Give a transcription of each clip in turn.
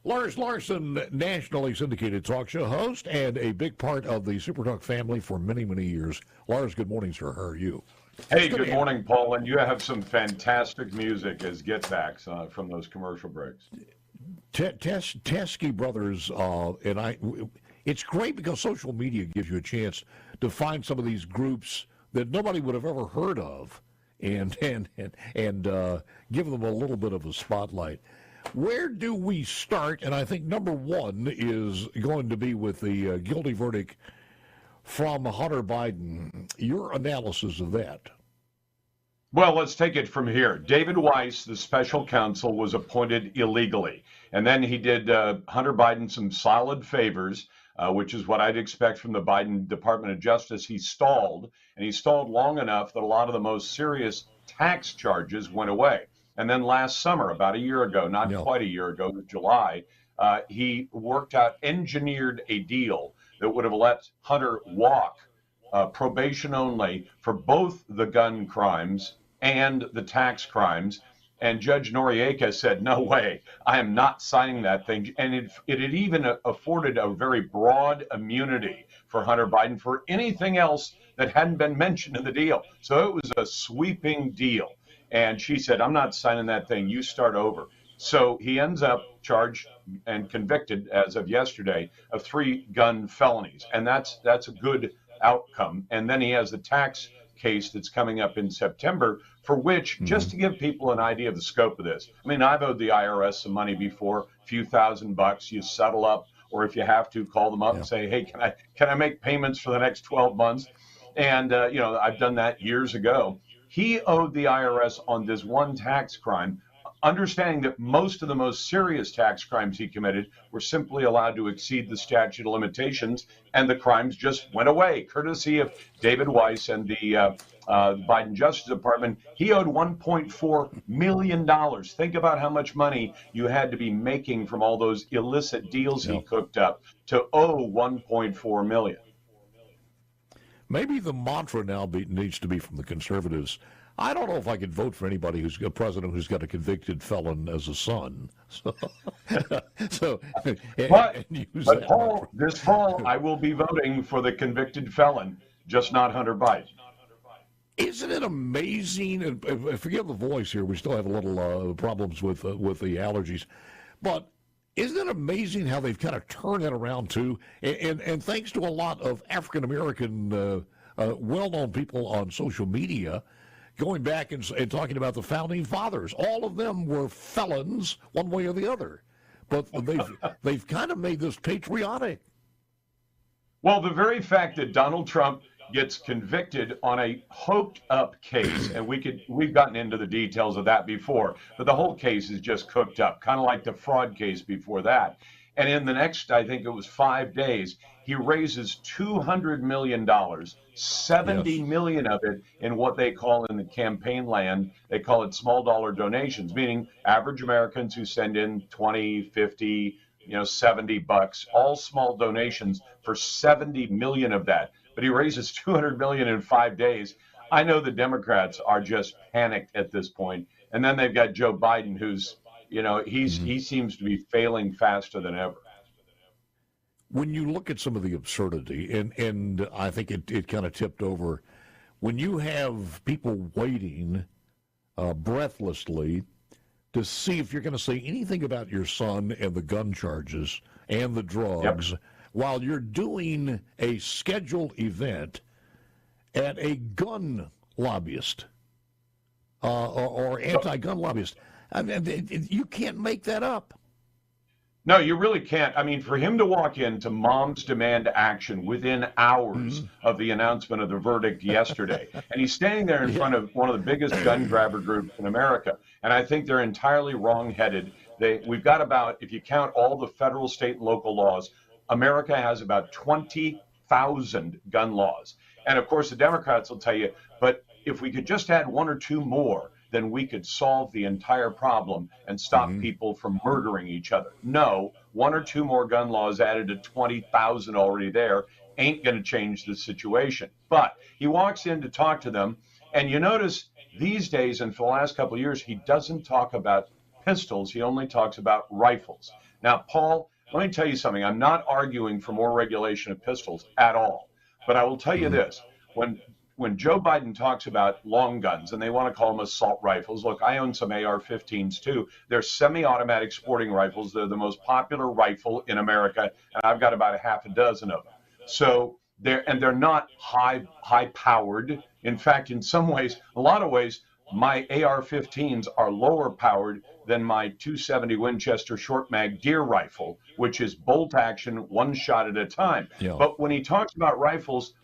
Lars Larson, nationally syndicated talk show host and a big part of the SuperTalk family for many, many years. Lars, good morning, sir. How are you? Hey, good morning, Paul. And you have some fantastic music as get-backs from those commercial breaks. Teskey Brothers, and I. It's great because social media gives you a chance to find some of these groups that nobody would have ever heard of, and give them a little bit of a spotlight. Where do we start? And I think number one is going to be with the guilty verdict from Hunter Biden. Your analysis of that? Well, let's take it from here. David Weiss, the special counsel, was appointed illegally. And then he did Hunter Biden some solid favors, which is what I'd expect from the Biden Department of Justice. He stalled, and he stalled long enough that a lot of the most serious tax charges went away. And then last summer, about a year ago, not quite a year ago, July, he engineered a deal that would have let Hunter walk probation only for both the gun crimes and the tax crimes. And Judge Noriega said, no way, I am not signing that thing. And it had even afforded a very broad immunity for Hunter Biden for anything else that hadn't been mentioned in the deal. So it was a sweeping deal. And she said, I'm not signing that thing. You start over. So he ends up charged and convicted, as of yesterday, of 3 gun felonies. And that's a good outcome. And then he has the tax case that's coming up in September, for which, just to give people an idea of the scope of this, I mean, I've owed the IRS some money before, a few $1,000s. You settle up, or if you have to, call them up and say, hey, can I make payments for the next 12 months? And, I've done that years ago. He owed the IRS on this one tax crime, understanding that most of the most serious tax crimes he committed were simply allowed to exceed the statute of limitations, and the crimes just went away, courtesy of David Weiss and the Biden Justice Department. He owed $1.4 million. Think about how much money you had to be making from all those illicit deals he cooked up to owe $1.4 million. Maybe the mantra now needs to be from the conservatives. I don't know if I could vote for anybody who's a president who's got a convicted felon as a son. But Paul, this fall, I will be voting for the convicted felon, just not Hunter Biden. Isn't it amazing? And forgive the voice here. We still have a little problems with the allergies. But isn't it amazing how they've kind of turned it around, too? And thanks to a lot of African-American well-known people on social media going back and talking about the founding fathers. All of them were felons one way or the other. But they've kind of made this patriotic. Well, the very fact that Donald Trump gets convicted on a hooked up case, and we've gotten into the details of that before, but the whole case is just cooked up, kind of like the fraud case before that. And in the next, I think it was 5 days, he raises $200 million, $70 million of it in what they call in the campaign land, they call it small dollar donations, meaning average Americans who send in 20, 50, $70, all small donations for 70 million of that. But he raises $200 million in 5 days. I know the Democrats are just panicked at this point. And then they've got Joe Biden, who's, he seems to be failing faster than ever. When you look at some of the absurdity, and I think it kind of tipped over, when you have people waiting breathlessly to see if you're going to say anything about your son and the gun charges and the drugs, while you're doing a scheduled event at a gun lobbyist or anti-gun lobbyist. I mean, you can't make that up. No, you really can't. I mean, for him to walk into Moms Demand Action within hours of the announcement of the verdict yesterday, and he's standing there in front of one of the biggest gun grabber groups in America, and I think they're entirely wrong-headed. We've got about, if you count all the federal, state, and local laws, America has about 20,000 gun laws. And of course, the Democrats will tell you, but if we could just add 1 or 2 more, then we could solve the entire problem and stop people from murdering each other. No, 1 or 2 more gun laws added to 20,000 already there ain't going to change the situation. But he walks in to talk to them, and you notice these days and for the last couple of years, he doesn't talk about pistols. He only talks about rifles. Now, Paul, let me tell you something. I'm not arguing for more regulation of pistols at all. But I will tell you this. When Joe Biden talks about long guns, and they want to call them assault rifles, look, I own some AR-15s too. They're semi-automatic sporting rifles. They're the most popular rifle in America, and I've got about a half a dozen of them. So they're not high-powered. In fact, in some ways, a lot of ways, my AR-15s are lower powered than my 270 Winchester short mag deer rifle, which is bolt action, one shot at a time. Yeah. But when he talks about rifles,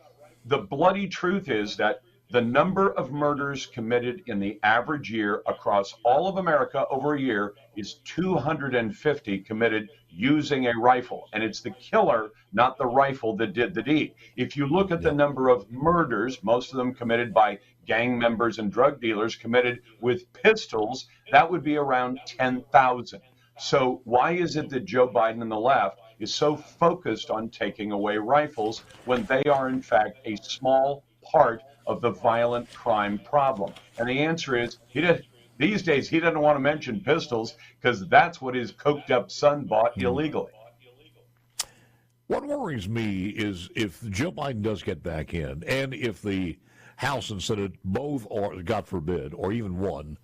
the bloody truth is that the number of murders committed in the average year across all of America over a year is 250 committed using a rifle. And it's the killer, not the rifle, that did the deed. If you look at the number of murders, most of them committed by gang members and drug dealers committed with pistols, that would be around 10,000. So why is it that Joe Biden and the left is so focused on taking away rifles when they are, in fact, a small part of the violent crime problem? And the answer is these days he doesn't want to mention pistols because that's what his coked up son bought illegally. What worries me is if Joe Biden does get back in, and if the House and Senate both, or God forbid, or even one,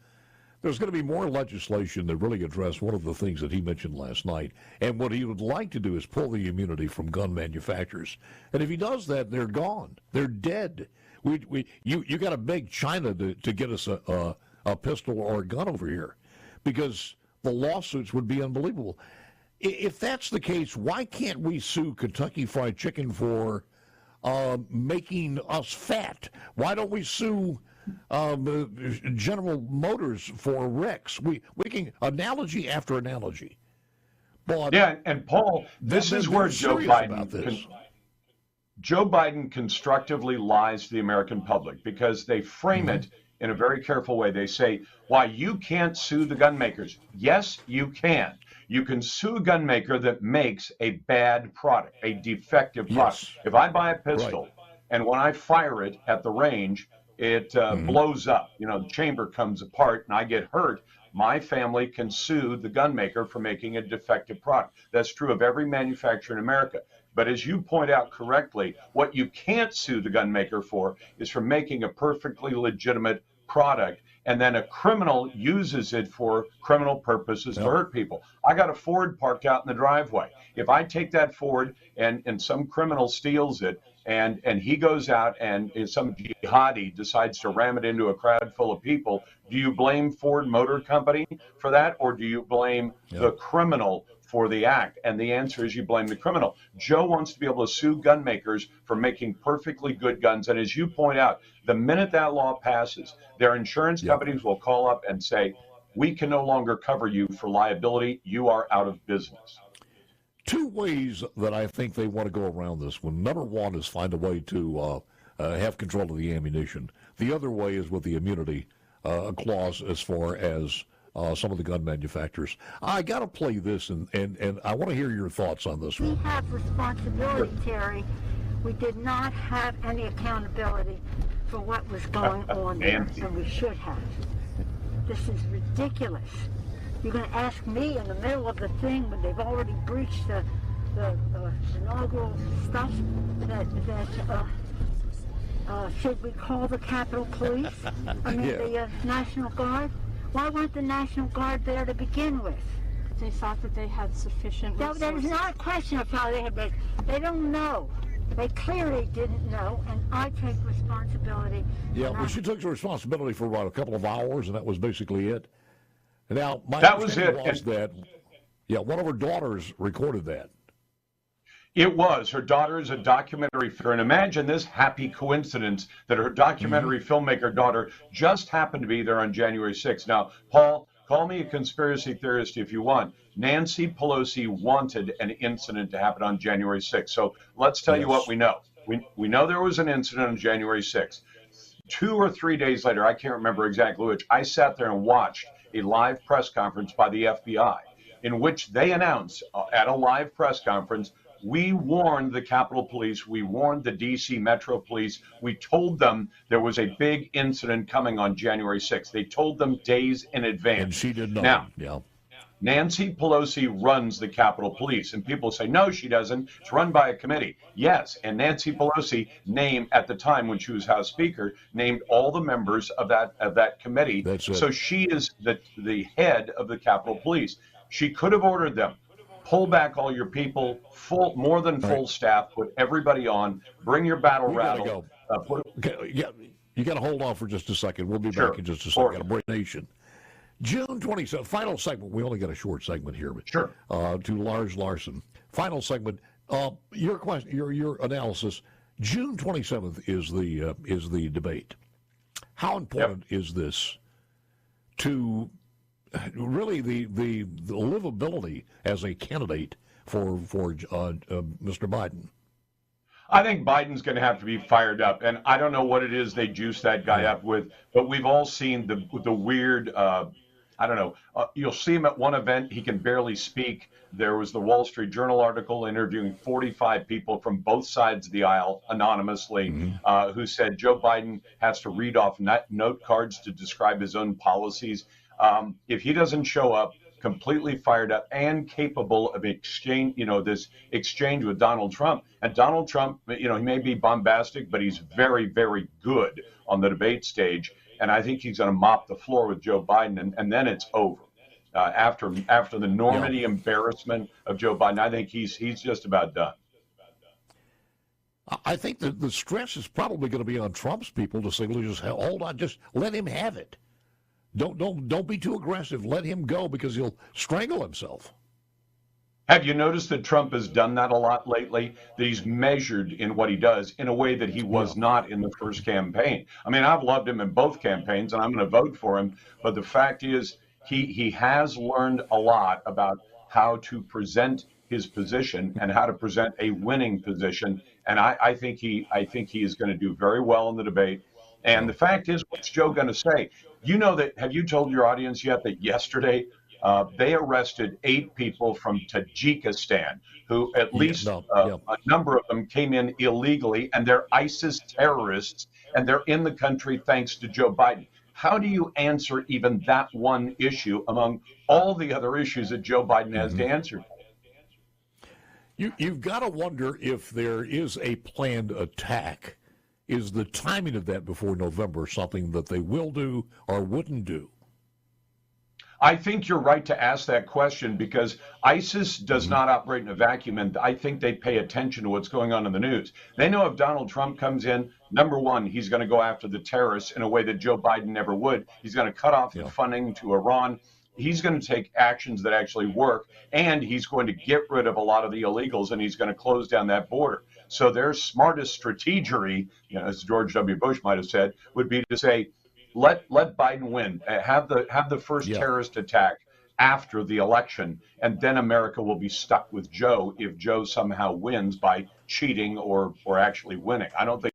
there's going to be more legislation that really address one of the things that he mentioned last night. And what he would like to do is pull the immunity from gun manufacturers. And if he does that, they're gone. They're dead. You got to beg China to get us a pistol or a gun over here, because the lawsuits would be unbelievable. If that's the case, why can't we sue Kentucky Fried Chicken for making us fat? Why don't we sue General Motors for wrecks? We can analogy after analogy. But yeah, and Paul, this is where Joe Biden constructively lies to the American public, because they frame it in a very careful way. They say, why, you can't sue the gun makers. Yes, you can. You can sue a gun maker that makes a bad product, a defective product. Yes. If I buy a pistol and when I fire it at the range, it blows up, the chamber comes apart and I get hurt, my family can sue the gun maker for making a defective product. That's true of every manufacturer in America. But as you point out correctly, what you can't sue the gun maker for is for making a perfectly legitimate product, and then a criminal uses it for criminal purposes to hurt people. I got a Ford parked out in the driveway. If I take that Ford and some criminal steals it, and he goes out and some jihadi decides to ram it into a crowd full of people, do you blame Ford Motor Company for that, or do you blame the criminal for the act? And the answer is you blame the criminal. Joe wants to be able to sue gun makers for making perfectly good guns. And as you point out, the minute that law passes, their insurance companies will call up and say, we can no longer cover you for liability. You are out of business. Two ways that I think they want to go around this one. Number one is find a way to have control of the ammunition. The other way is with the immunity clause as far as some of the gun manufacturers. I got to play this, and I want to hear your thoughts on this one. We have responsibility, Terry. We did not have any accountability for what was going on there, and we should have. This is ridiculous. You're going to ask me in the middle of the thing when they've already breached the inaugural stuff that should we call the Capitol Police? I mean, the National Guard? Why weren't the National Guard there to begin with? They thought that they had sufficient resources. That is not a question of how they had been. They don't know. They clearly didn't know, and I take responsibility. Yeah, well, she took the responsibility for about a couple of hours, and that was basically it. And now, my that was it. Was that, one of her daughters recorded that. It was. Her daughter is a documentary filmmaker. And imagine this happy coincidence that her documentary filmmaker daughter just happened to be there on January 6th. Now, Paul, call me a conspiracy theorist if you want. Nancy Pelosi wanted an incident to happen on January 6th. So let's tell you what we know. We know there was an incident on January 6th. 2 or 3 days later, I can't remember exactly which, I sat there and watched a live press conference by the FBI in which they announced at a live press conference, we warned the Capitol Police, we warned the D.C. Metro Police, we told them there was a big incident coming on January 6th. They told them days in advance. And she did not. Now, Nancy Pelosi runs the Capitol Police, and people say, no, she doesn't. It's run by a committee. Yes, and Nancy Pelosi named, at the time when she was House Speaker, named all the members of that committee. That's it. So she is the head of the Capitol Police. She could have ordered them, pull back all your people, more than full staff, put everybody on, bring your battle rattle. Yeah, you got to hold on for just a second. We'll be back in just a second. Got a break nation. June 27th, final segment. We only got a short segment here, but to Lars Larson. Final segment. Your question, your analysis. June 27th is the debate. How important is this to really the livability as a candidate for Mr. Biden? I think Biden's going to have to be fired up, and I don't know what it is they juice that guy up with, but we've all seen the weird. I don't know. You'll see him at one event. He can barely speak. There was the Wall Street Journal article interviewing 45 people from both sides of the aisle anonymously who said Joe Biden has to read off note cards to describe his own policies. If he doesn't show up completely fired up and capable of this exchange with Donald Trump, and Donald Trump, he may be bombastic, but he's very, very good on the debate stage. And I think he's going to mop the floor with Joe Biden, and then it's over. After the Normandy embarrassment of Joe Biden, I think he's just about done. I think that the stress is probably going to be on Trump's people to say, well, just hold on, just let him have it. Don't be too aggressive. Let him go because he'll strangle himself. Have you noticed that Trump has done that a lot lately? That he's measured in what he does in a way that he was not in the first campaign. I mean, I've loved him in both campaigns, and I'm going to vote for him. But the fact is, he has learned a lot about how to present his position and how to present a winning position. And I think he is going to do very well in the debate. And the fact is, what's Joe going to say? You know that? Have you told your audience yet that yesterday they arrested 8 people from Tajikistan who at least a number of them came in illegally, and they're ISIS terrorists, and they're in the country thanks to Joe Biden. How do you answer even that one issue among all the other issues that Joe Biden has to answer? You've got to wonder if there is a planned attack. Is the timing of that before November something that they will do or wouldn't do? I think you're right to ask that question because ISIS does not operate in a vacuum, and I think they pay attention to what's going on in the news. They know if Donald Trump comes in, number one, he's going to go after the terrorists in a way that Joe Biden never would. He's going to cut off the funding to Iran. He's going to take actions that actually work, and he's going to get rid of a lot of the illegals, and he's going to close down that border. So their smartest strategery, as George W. Bush might have said, would be to say, let Biden win, have the first terrorist attack after the election, and then America will be stuck with Joe if Joe somehow wins by cheating or actually winning. I don't think